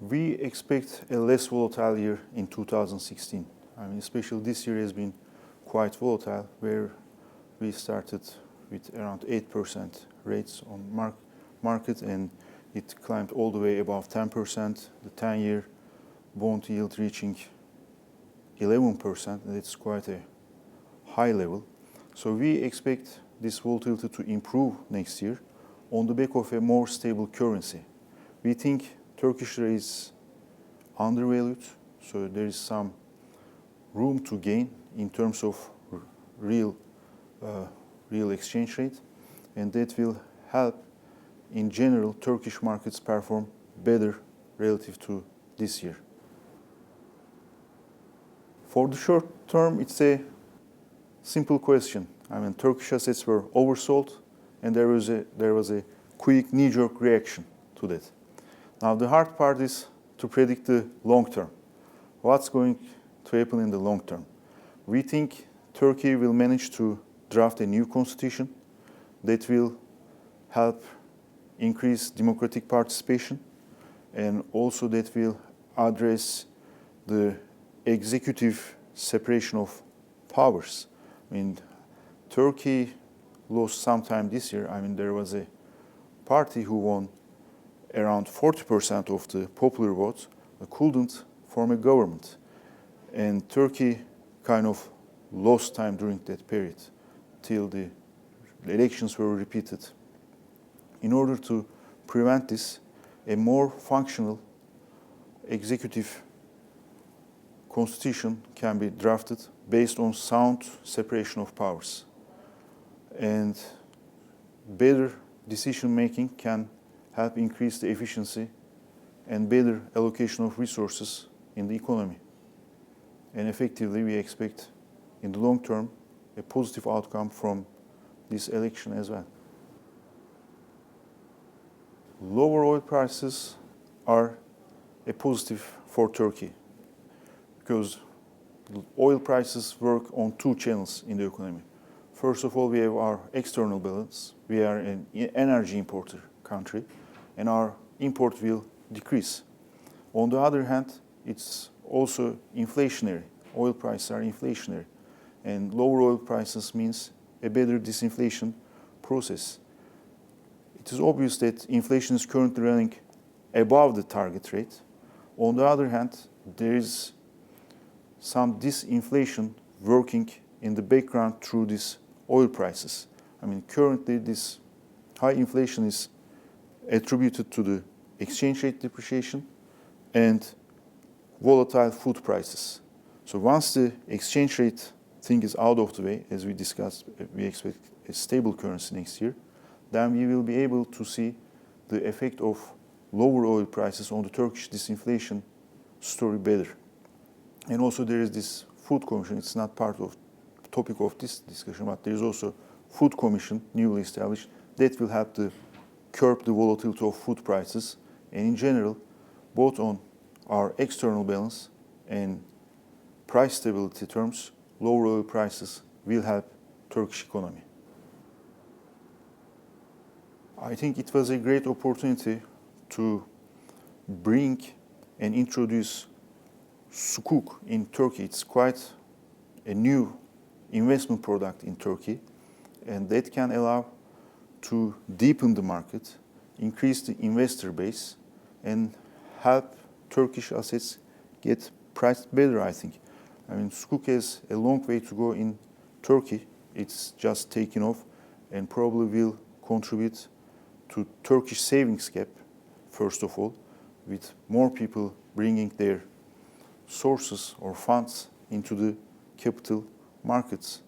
We expect a less volatile year in 2016. I mean, especially this year has been quite volatile, where we started with around 8% rates on market, and it climbed all the way above 10%. The 10-year bond yield reaching 11%, and it's quite a high level. So we expect this volatility to improve next year on the back of a more stable currency. We think Turkish lira is undervalued, so there is some room to gain in terms of real exchange rate, and that will help in general Turkish markets perform better relative to this year. For the short term, it's a simple question. I mean, Turkish assets were oversold, and there was a quick knee-jerk reaction to that. Now, the hard part is to predict the long term. What's going to happen in the long term? We think Turkey will manage to draft a new constitution that will help increase democratic participation, and also that will address the executive separation of powers. I mean, Turkey lost some time this year. I mean, there was a party who won around 40% of the popular votes, couldn't form a government. And Turkey kind of lost time during that period till the elections were repeated. In order to prevent this, a more functional executive constitution can be drafted based on sound separation of powers. And better decision making can help increase the efficiency and better allocation of resources in the economy. And effectively, we expect in the long term a positive outcome from this election as well. Lower oil prices are a positive for Turkey because oil prices work on two channels in the economy. First of all, we have our external balance. We are an energy importer country, and our import will decrease. On the other hand, it's also inflationary. Oil prices are inflationary, and lower oil prices means a better disinflation process. It is obvious that inflation is currently running above the target rate. On the other hand, there is some disinflation working in the background through these oil prices. I mean, currently this high inflation is attributed to the exchange rate depreciation and volatile food prices. So once the exchange rate thing is out of the way, as we discussed, we expect a stable currency next year, then we will be able to see the effect of lower oil prices on the Turkish disinflation story better. And also there is this food commission. It's not part of the topic of this discussion, but there is also food commission newly established that will help to curb the volatility of food prices. And in general, both on our external balance and price stability terms, lower oil prices will help Turkish economy. I think it was a great opportunity to bring and introduce Sukuk in Turkey. It's quite a new investment product in Turkey, and that can allow to deepen the market, increase the investor base, and help Turkish assets get priced better, I think. I mean, Sukuk has a long way to go in Turkey. It's just taken off and probably will contribute to Turkish savings gap, first of all, with more people bringing their sources or funds into the capital markets.